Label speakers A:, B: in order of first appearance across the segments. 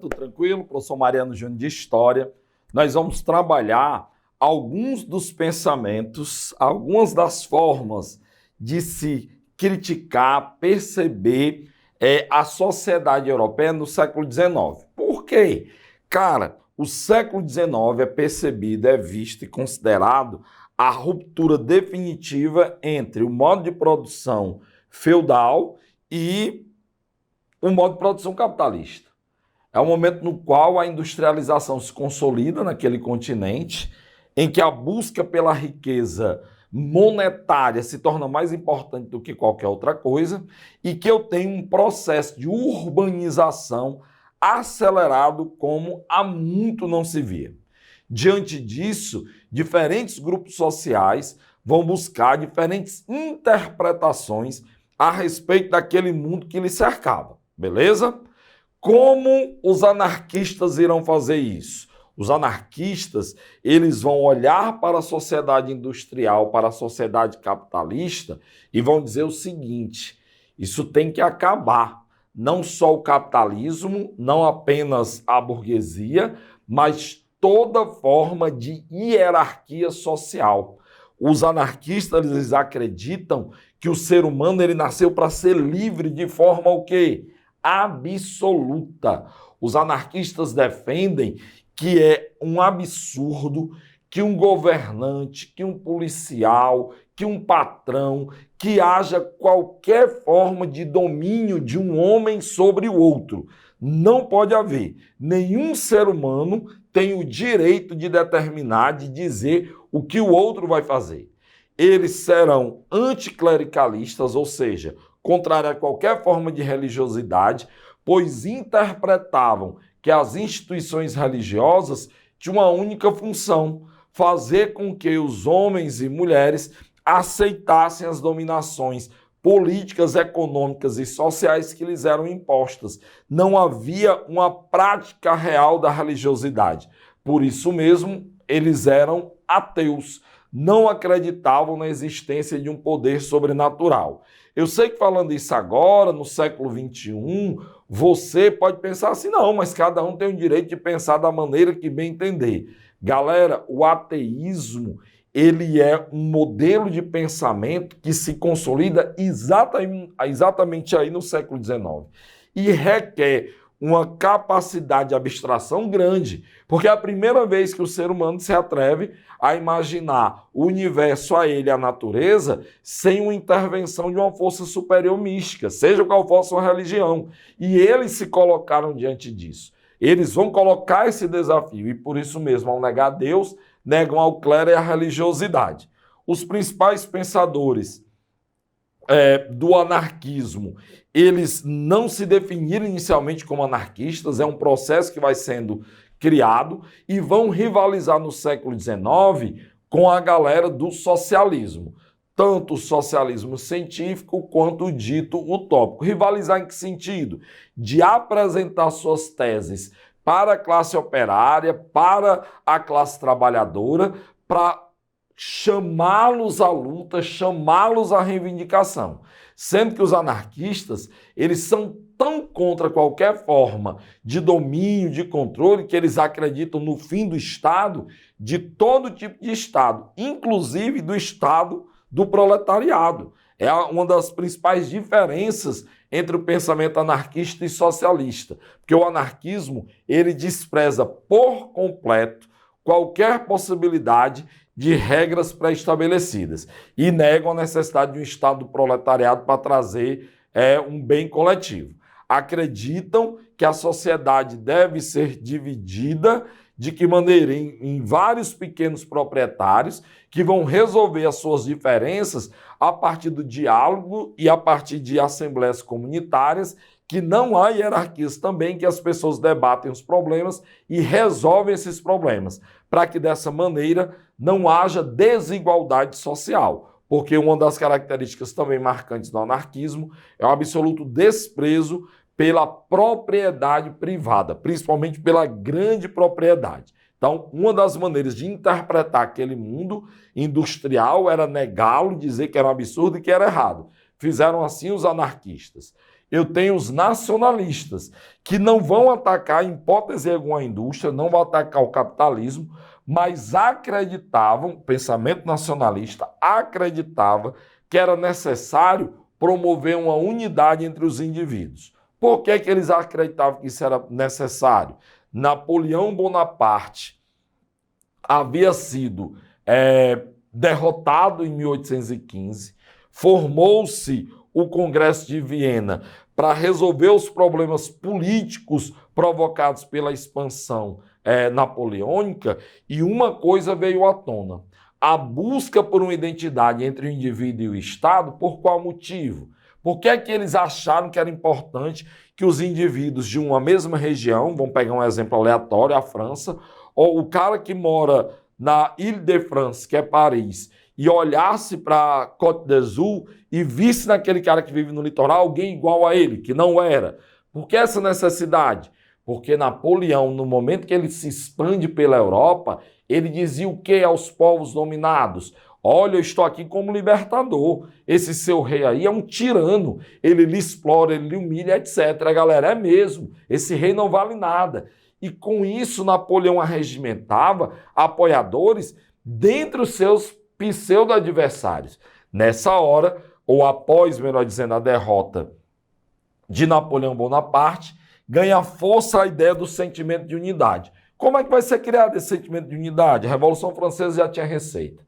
A: tudo tranquilo? Professor Mariano Júnior de História. Nós vamos trabalhar alguns dos pensamentos, algumas das formas de se criticar, perceber a sociedade europeia no século XIX. Por quê? Cara, o século XIX é percebido, é visto e considerado a ruptura definitiva entre o modo de produção feudal e o modo de produção capitalista. É o momento no qual a industrialização se consolida naquele continente, em que a busca pela riqueza monetária se torna mais importante do que qualquer outra coisa e que eu tenho um processo de urbanização acelerado como há muito não se via. Diante disso, diferentes grupos sociais vão buscar diferentes interpretações a respeito daquele mundo que lhe cercava, beleza? Como os anarquistas irão fazer isso? Os anarquistas, eles vão olhar para a sociedade industrial, para a sociedade capitalista e vão dizer o seguinte: isso tem que acabar. Não só o capitalismo, não apenas a burguesia, mas toda forma de hierarquia social. Os anarquistas, eles acreditam que o ser humano ele nasceu para ser livre de forma o quê? Absoluta. Os anarquistas defendem que é um absurdo que um governante, que um policial, que um patrão, que haja qualquer forma de domínio de um homem sobre o outro. Não pode haver. Nenhum ser humano tem o direito de determinar, de dizer o que o outro vai fazer. Eles serão anticlericalistas, ou seja, contrário a qualquer forma de religiosidade, pois interpretavam que as instituições religiosas tinham uma única função: fazer com que os homens e mulheres aceitassem as dominações políticas, econômicas e sociais que lhes eram impostas. Não havia uma prática real da religiosidade. Por isso mesmo, eles eram ateus, não acreditavam na existência de um poder sobrenatural. Eu sei que falando isso agora, no século XXI, você pode pensar assim, não, mas cada um tem o direito de pensar da maneira que bem entender. Galera, o ateísmo, ele é um modelo de pensamento que se consolida exatamente aí no século XIX e requer uma capacidade de abstração grande, porque é a primeira vez que o ser humano se atreve a imaginar o universo, a ele, a natureza, sem uma intervenção de uma força superior mística, seja qual for a sua religião. E eles se colocaram diante disso. Eles vão colocar esse desafio e, por isso mesmo, ao negar Deus, negam ao clero e à religiosidade. Os principais pensadores do anarquismo, eles não se definiram inicialmente como anarquistas, é um processo que vai sendo criado e vão rivalizar no século XIX com a galera do socialismo, tanto o socialismo científico quanto o dito utópico. Rivalizar em que sentido? De apresentar suas teses para a classe operária, para a classe trabalhadora, para chamá-los à luta, chamá-los à reivindicação. Sendo que os anarquistas, eles são tão contra qualquer forma de domínio, de controle, que eles acreditam no fim do Estado, de todo tipo de Estado, inclusive do Estado do proletariado. É uma das principais diferenças entre o pensamento anarquista e socialista, porque o anarquismo, ele despreza por completo qualquer possibilidade de regras pré-estabelecidas e negam a necessidade de um Estado do proletariado para trazer um bem coletivo. Acreditam que a sociedade deve ser dividida de que maneira? Em vários pequenos proprietários que vão resolver as suas diferenças a partir do diálogo e a partir de assembleias comunitárias, que não há hierarquias também, que as pessoas debatem os problemas e resolvem esses problemas, para que dessa maneira não haja desigualdade social. Porque uma das características também marcantes do anarquismo é o absoluto desprezo pela propriedade privada, principalmente pela grande propriedade. Então, uma das maneiras de interpretar aquele mundo industrial era negá-lo, dizer que era um absurdo e que era errado. Fizeram assim os anarquistas. eu tenho os nacionalistas, que não vão atacar, em hipótese alguma, a indústria, não vão atacar o capitalismo, mas acreditavam, o pensamento nacionalista acreditava que era necessário promover uma unidade entre os indivíduos. Por que que eles acreditavam que isso era necessário? Napoleão Bonaparte havia sido derrotado em 1815, formou-se o Congresso de Viena para resolver os problemas políticos provocados pela expansão napoleônica, e uma coisa veio à tona: a busca por uma identidade entre o indivíduo e o Estado. Por qual motivo? Por que é que eles acharam que era importante que os indivíduos de uma mesma região, vamos pegar um exemplo aleatório, a França, ou o cara que mora na Île-de-France, que é Paris, e olhasse para Côte d'Azur e visse naquele cara que vive no litoral alguém igual a ele, que não era? Por que essa necessidade? Porque Napoleão, no momento que ele se expande pela Europa, ele dizia o que aos povos dominados? Olha, eu estou aqui como libertador. Esse seu rei aí é um tirano. Ele lhe explora, ele lhe humilha, etc. Galera, é mesmo. Esse rei não vale nada. E com isso, Napoleão arregimentava apoiadores dentre os seus pseudo-adversários. Nessa hora, ou após, melhor dizendo, a derrota de Napoleão Bonaparte, ganha força a ideia do sentimento de unidade. Como é que vai ser criado esse sentimento de unidade? A Revolução Francesa já tinha receita.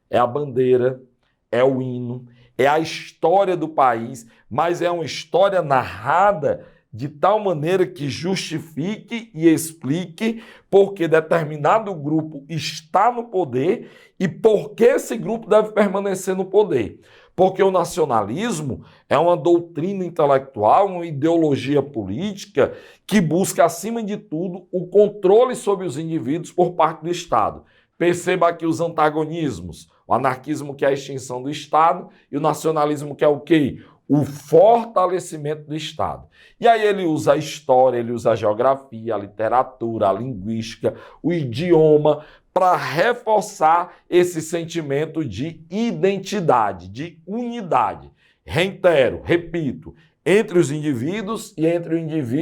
A: É a bandeira, é o hino, é a história do país, mas é uma história narrada de tal maneira que justifique e explique por que determinado grupo está no poder e por que esse grupo deve permanecer no poder. Porque o nacionalismo é uma doutrina intelectual, uma ideologia política que busca, acima de tudo, o controle sobre os indivíduos por parte do Estado. Perceba aqui os antagonismos: o anarquismo, que é a extinção do Estado, e o nacionalismo, que é o quê? O fortalecimento do Estado. E aí ele usa a história, ele usa a geografia, a literatura, a linguística, o idioma, para reforçar esse sentimento de identidade, de unidade. Reitero, repito, entre os indivíduos e entre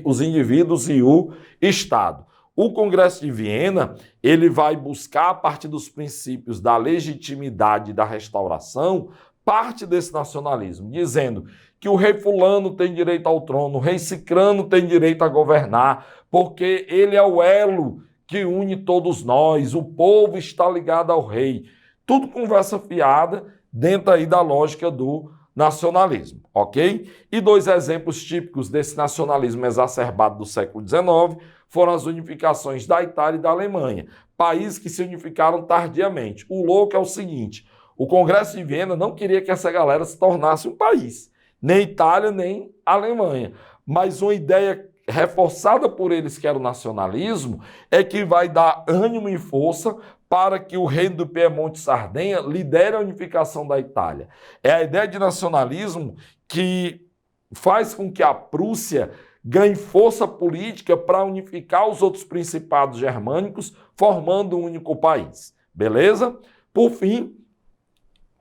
A: os indivíduos e o Estado. O Congresso de Viena, ele vai buscar, a partir dos princípios da legitimidade e da restauração, parte desse nacionalismo, dizendo que o rei fulano tem direito ao trono, o rei cicrano tem direito a governar, porque ele é o elo que une todos nós, o povo está ligado ao rei. Tudo conversa fiada dentro aí da lógica do nacionalismo, ok? E dois exemplos típicos desse nacionalismo exacerbado do século XIX foram as unificações da Itália e da Alemanha, países que se unificaram tardiamente. O louco é o seguinte: o Congresso de Viena não queria que essa galera se tornasse um país, nem Itália, nem Alemanha, mas uma ideia reforçada por eles, que era o nacionalismo, é que vai dar ânimo e força para que o reino do Piemonte e Sardenha lidere a unificação da Itália. É a ideia de nacionalismo que faz com que a Prússia ganhe força política para unificar os outros principados germânicos, formando um único país. Beleza? Por fim,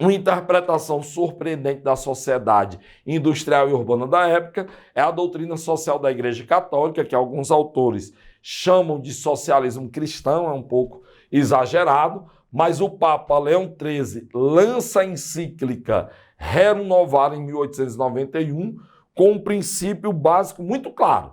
A: uma interpretação surpreendente da sociedade industrial e urbana da época é a doutrina social da Igreja Católica, que alguns autores chamam de socialismo cristão, é um pouco exagerado, mas o Papa Leão XIII lança a encíclica Rerum Novarum em 1891 com um princípio básico muito claro.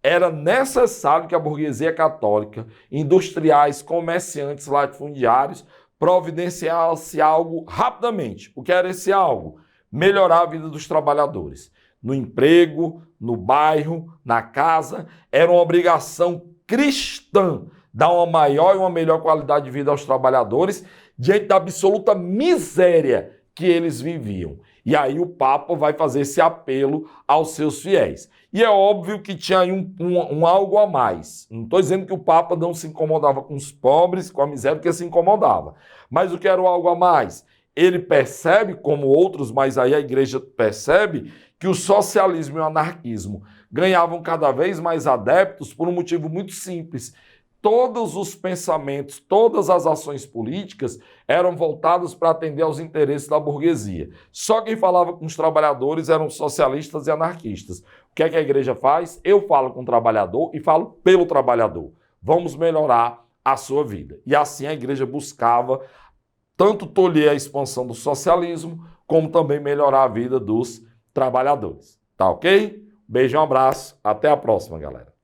A: Era necessário que a burguesia católica, industriais, comerciantes, latifundiários, providenciasse algo rapidamente. O que era esse algo? Melhorar a vida dos trabalhadores. No emprego, no bairro, na casa, era uma obrigação cristã dar uma maior e uma melhor qualidade de vida aos trabalhadores diante da absoluta miséria que eles viviam. E aí o Papa vai fazer esse apelo aos seus fiéis. E é óbvio que tinha aí um algo a mais. Não estou dizendo que o Papa não se incomodava com os pobres, com a miséria, porque se incomodava. Mas o que era o algo a mais? Ele percebe, como outros, mas aí a igreja percebe, que o socialismo e o anarquismo ganhavam cada vez mais adeptos por um motivo muito simples. todos os pensamentos, todas as ações políticas eram voltadas para atender aos interesses da burguesia. Só quem falava com os trabalhadores eram socialistas e anarquistas. O que é que a igreja faz? Eu falo com o trabalhador e falo pelo trabalhador. Vamos melhorar a sua vida. E assim a igreja buscava tanto tolher a expansão do socialismo, como também melhorar a vida dos trabalhadores. Tá ok? Beijo, um abraço, até a próxima, galera.